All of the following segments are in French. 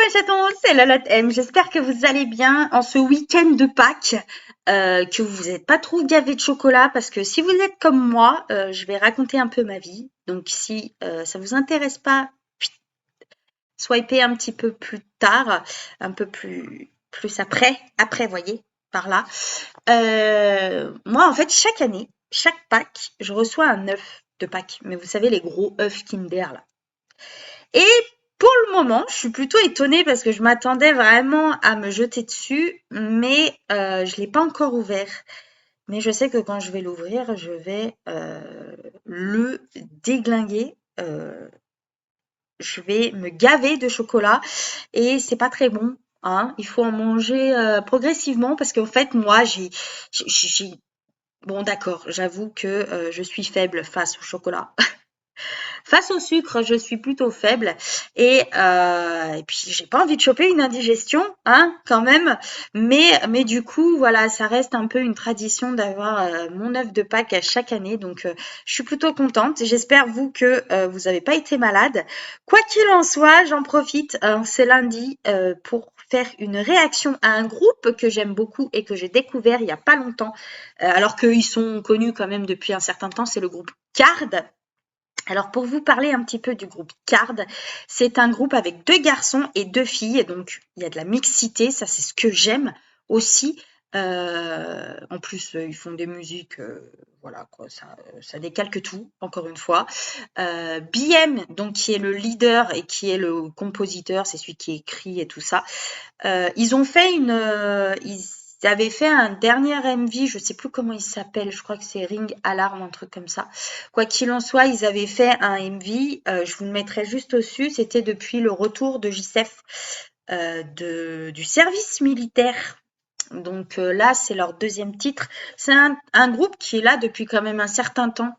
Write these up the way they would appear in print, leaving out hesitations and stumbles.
mes chatons, c'est Lolotte M. J'espère que vous allez bien en ce week-end de Pâques, que vous n'êtes pas trop gavés de chocolat, parce que si vous êtes comme moi, je vais raconter un peu ma vie. Donc si ça vous intéresse pas, swipez un petit peu plus tard, un peu plus après, voyez, par là. Moi, en fait, chaque année, chaque Pâques, je reçois un œuf de Pâques. Mais vous savez, les gros œufs Kinder, là. Et pour le moment, je suis plutôt étonnée parce que je m'attendais vraiment à me jeter dessus, mais je l'ai pas encore ouvert. Mais je sais que quand je vais l'ouvrir, je vais le déglinguer. Je vais me gaver de chocolat et c'est pas très bon. Hein. Il faut en manger progressivement parce qu'en fait, moi, bon, d'accord, j'avoue que je suis faible face au chocolat. Face au sucre, je suis plutôt faible et puis j'ai pas envie de choper une indigestion, hein, quand même. Mais du coup, voilà, ça reste un peu une tradition d'avoir mon œuf de Pâques à chaque année. Donc, je suis plutôt contente. J'espère vous que vous n'avez pas été malade. Quoi qu'il en soit, j'en profite. C'est lundi pour faire une réaction à un groupe que j'aime beaucoup et que j'ai découvert il y a pas longtemps, alors qu'ils sont connus quand même depuis un certain temps. C'est le groupe Card. Alors pour vous parler un petit peu du groupe Card, c'est un groupe avec 2 garçons et 2 filles, donc il y a de la mixité, ça c'est ce que j'aime aussi. En plus, ils font des musiques, voilà quoi, ça décalque tout, encore une fois. BM, donc qui est le leader et qui est le compositeur, c'est celui qui écrit et tout ça. Ils ont fait ils avaient fait un dernier MV, je sais plus comment il s'appelle, je crois que c'est Ring Alarm, un truc comme ça. Quoi qu'il en soit, ils avaient fait un MV, je vous le mettrai juste au-dessus, c'était depuis le retour de JCF du service militaire. Donc là, c'est leur deuxième titre. C'est un groupe qui est là depuis quand même un certain temps.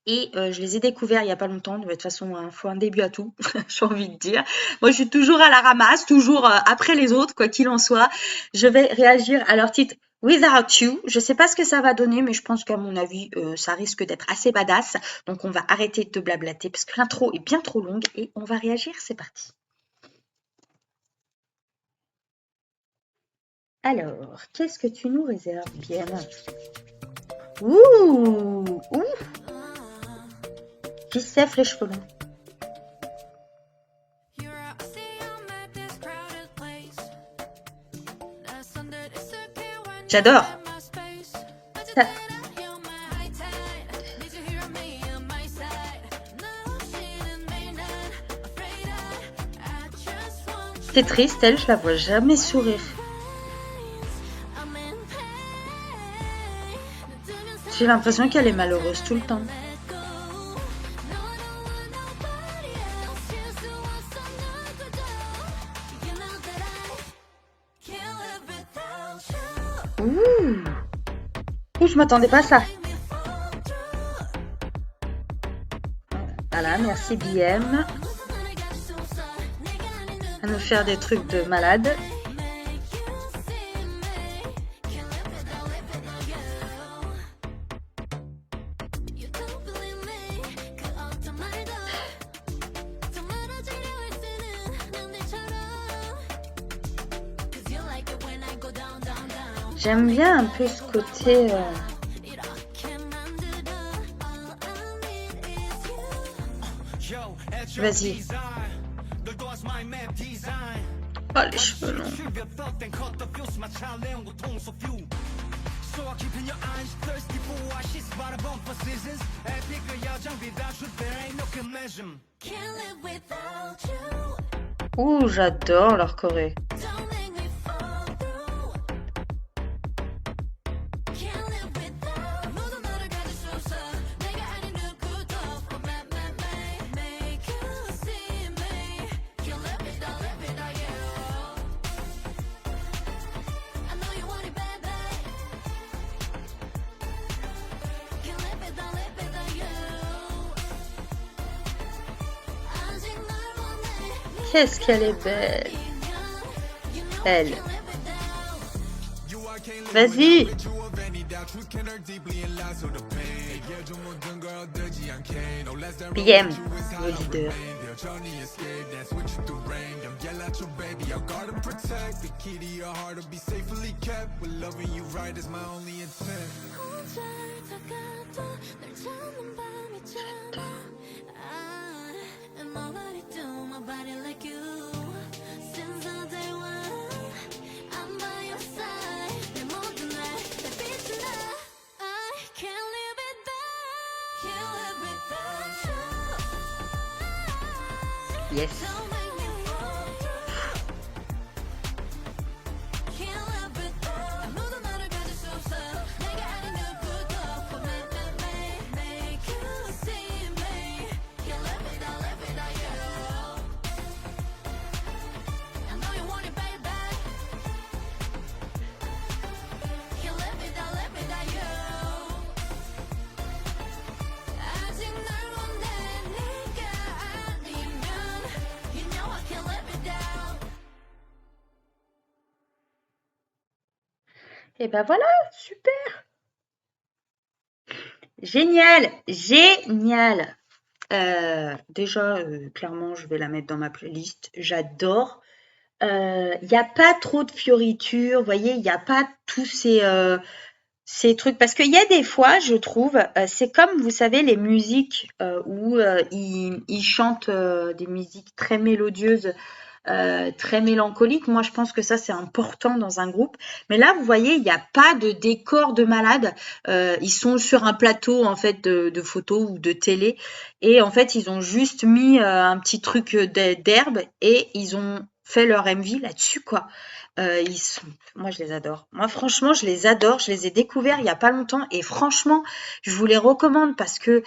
Et je les ai découverts il y a pas longtemps. De toute façon, il faut un début à tout, j'ai envie de dire. Moi, je suis toujours à la ramasse, toujours après les autres, quoi qu'il en soit. Je vais réagir à leur titre Without You. Je sais pas ce que ça va donner, mais je pense qu'à mon avis, ça risque d'être assez badass. Donc, on va arrêter de blablater parce que l'intro est bien trop longue et on va réagir. C'est parti. Alors, qu'est-ce que tu nous réserves, bien? Ouh, ouh, qui sève les cheveux longs. J'adore. Ça- C'est triste, elle, je la vois jamais sourire. J'ai l'impression qu'elle est malheureuse tout le temps. Ouh, ouh, je m'attendais pas à ça. Voilà, merci BM. À nous faire des trucs de malade. J'aime bien un peu ce côté. Vas-y. Oh, les cheveux longs. Ouh, j'adore leur choré. Qu'est-ce qu'elle est belle. Elle. Vas-y. BM, le leader. Johnny escape, dance with you through rain. Don't yell at your baby, I'll guard and protect. The key to your heart will be safely kept. With loving you right is my only intent. And nobody do my body like you. Since the day one, I'm by your side. 내 모든 날내 빛은 나. I can't live without. Can't live without you. Yes. Don't make me fall through. Can't live without. 아무도 나를 가질 수 없어. 내가 아닌 누구도 make you see me. Can't live without you. I know you want it, baby. Can't live without you. 아직 날 원해 네가 아니면 you know I can't live without. Et ben voilà, super. Génial, génial. Déjà, clairement, je vais la mettre dans ma playlist. J'adore. Il n'y a pas trop de fioritures, vous voyez, il n'y a pas tous ces trucs. Parce qu'il y a des fois, je trouve, c'est comme, vous savez, les musiques où ils chantent des musiques très mélodieuses, très mélancoliques. Moi, je pense que ça, c'est important dans un groupe. Mais là, vous voyez, il n'y a pas de décor de malade. Ils sont sur un plateau, en fait, de photos ou de télé. Et en fait, ils ont juste mis un petit truc d'herbe et ils ont fait leur MV là-dessus, quoi. Moi, je les adore. Moi, franchement, je les adore. Je les ai découverts il y a pas longtemps et franchement, je vous les recommande parce que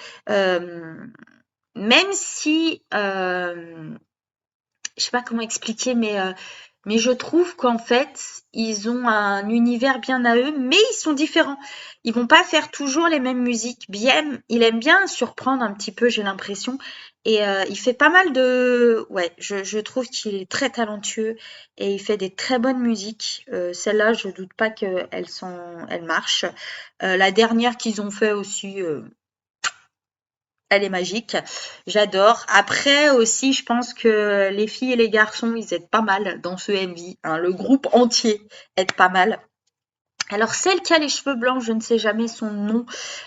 même si, je sais pas comment expliquer, mais je trouve qu'en fait, ils ont un univers bien à eux, mais ils sont différents. Ils vont pas faire toujours les mêmes musiques. Bien, il aime bien surprendre un petit peu, j'ai l'impression. Et il fait pas mal de... Ouais, je trouve qu'il est très talentueux et il fait des très bonnes musiques. Celle-là, je doute pas qu'elle marche. La dernière qu'ils ont fait aussi, elle est magique. J'adore. Après aussi, je pense que les filles et les garçons, ils aident pas mal dans ce MV, hein. Le groupe entier aide pas mal. Alors celle qui a les cheveux blancs, je ne sais jamais son nom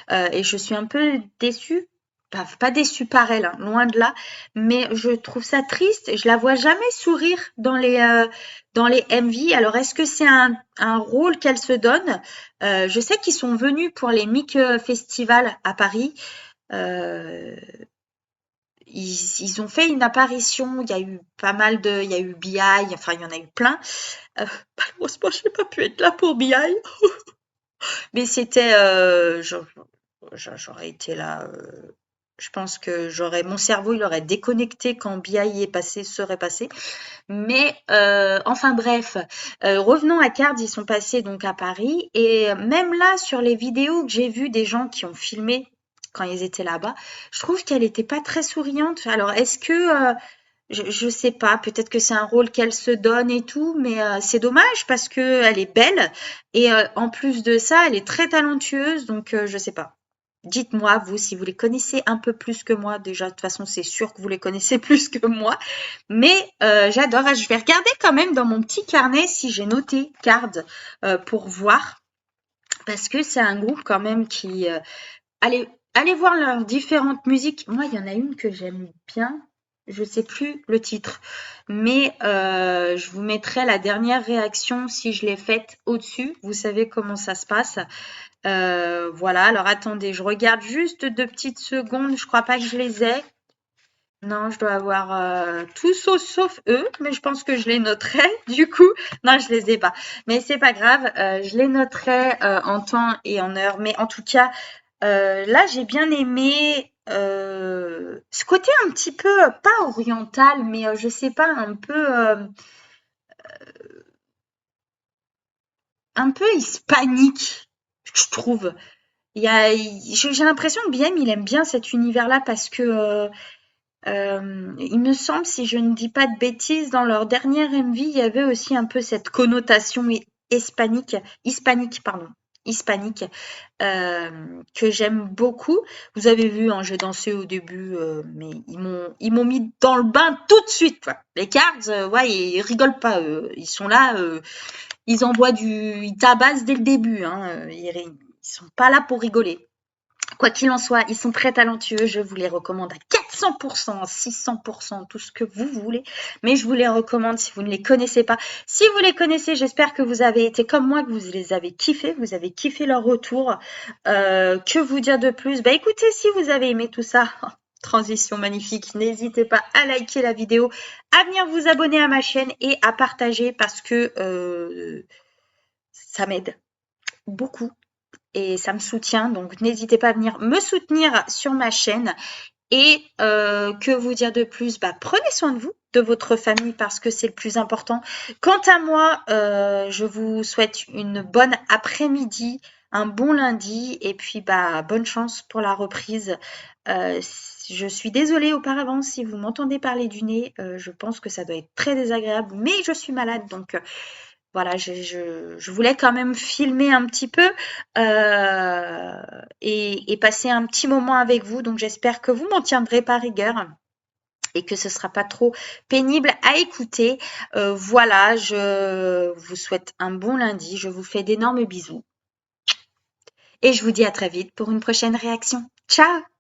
et je suis un peu déçue. Pas déçue par elle, hein, loin de là, mais je trouve ça triste. Je la vois jamais sourire dans les MV. Alors est-ce que c'est un rôle qu'elle se donne? Je sais qu'ils sont venus pour les Mick Festival à Paris. Euh, ils ont fait une apparition, il y a eu pas mal de, il y a eu BI, enfin il y en a eu plein. Malheureusement, je n'ai pas pu être là pour BI, mais c'était, j'aurais été là. Je pense que mon cerveau, il aurait déconnecté quand BI est passé, serait passé. Mais enfin bref, revenons à Cards, ils sont passés donc à Paris et même là sur les vidéos que j'ai vues des gens qui ont filmé quand ils étaient là-bas, je trouve qu'elle était pas très souriante. Alors est-ce que je sais pas, peut-être que c'est un rôle qu'elle se donne et tout, mais c'est dommage parce que elle est belle et en plus de ça, elle est très talentueuse, donc je sais pas. Dites-moi, vous, si vous les connaissez un peu plus que moi. Déjà, de toute façon, c'est sûr que vous les connaissez plus que moi. Mais j'adore. Ah, je vais regarder quand même dans mon petit carnet si j'ai noté Card pour voir. Parce que c'est un groupe quand même qui... allez voir leurs différentes musiques. Moi, il y en a une que j'aime bien. Je sais plus le titre. Mais je vous mettrai la dernière réaction si je l'ai faite au-dessus. Vous savez comment ça se passe. Voilà, alors attendez, je regarde juste 2 petites secondes. Je crois pas que je les ai. Non, je dois avoir tout sauf eux, mais je pense que je les noterai du coup. Non, je les ai pas. Mais c'est pas grave, je les noterai en temps et en heure. Mais en tout cas, là, j'ai bien aimé ce côté un petit peu, pas oriental, mais je sais pas, un peu hispanique, je trouve. J'ai l'impression que BM, il aime bien cet univers-là parce que il me semble, si je ne dis pas de bêtises, dans leur dernière MV, il y avait aussi un peu cette connotation hispanique, pardon. hispanique que j'aime beaucoup. Vous avez vu, hein, j'ai dansé au début, mais ils m'ont mis dans le bain tout de suite, quoi. Les Cards, ouais, ils rigolent pas, eux. Ils sont là, ils tabassent dès le début, hein. Ils sont pas là pour rigoler. Quoi qu'il en soit, ils sont très talentueux. Je vous les recommande à 400%, 600%, tout ce que vous voulez. Mais je vous les recommande si vous ne les connaissez pas. Si vous les connaissez, j'espère que vous avez été comme moi, que vous les avez kiffés. Vous avez kiffé leur retour. Que vous dire de plus? Bah écoutez, si vous avez aimé tout ça, transition magnifique, n'hésitez pas à liker la vidéo, à venir vous abonner à ma chaîne et à partager parce que ça m'aide beaucoup et ça me soutient. Donc, n'hésitez pas à venir me soutenir sur ma chaîne. Et que vous dire de plus? Bah, prenez soin de vous, de votre famille, parce que c'est le plus important. Quant à moi, je vous souhaite une bonne après-midi, un bon lundi, et puis bah, bonne chance pour la reprise. Je suis désolée auparavant si vous m'entendez parler du nez. Je pense que ça doit être très désagréable, mais je suis malade, donc voilà, je voulais quand même filmer un petit peu et passer un petit moment avec vous. Donc j'espère que vous m'en tiendrez par rigueur et que ce sera pas trop pénible à écouter. Voilà, je vous souhaite un bon lundi. Je vous fais d'énormes bisous et je vous dis à très vite pour une prochaine réaction. Ciao!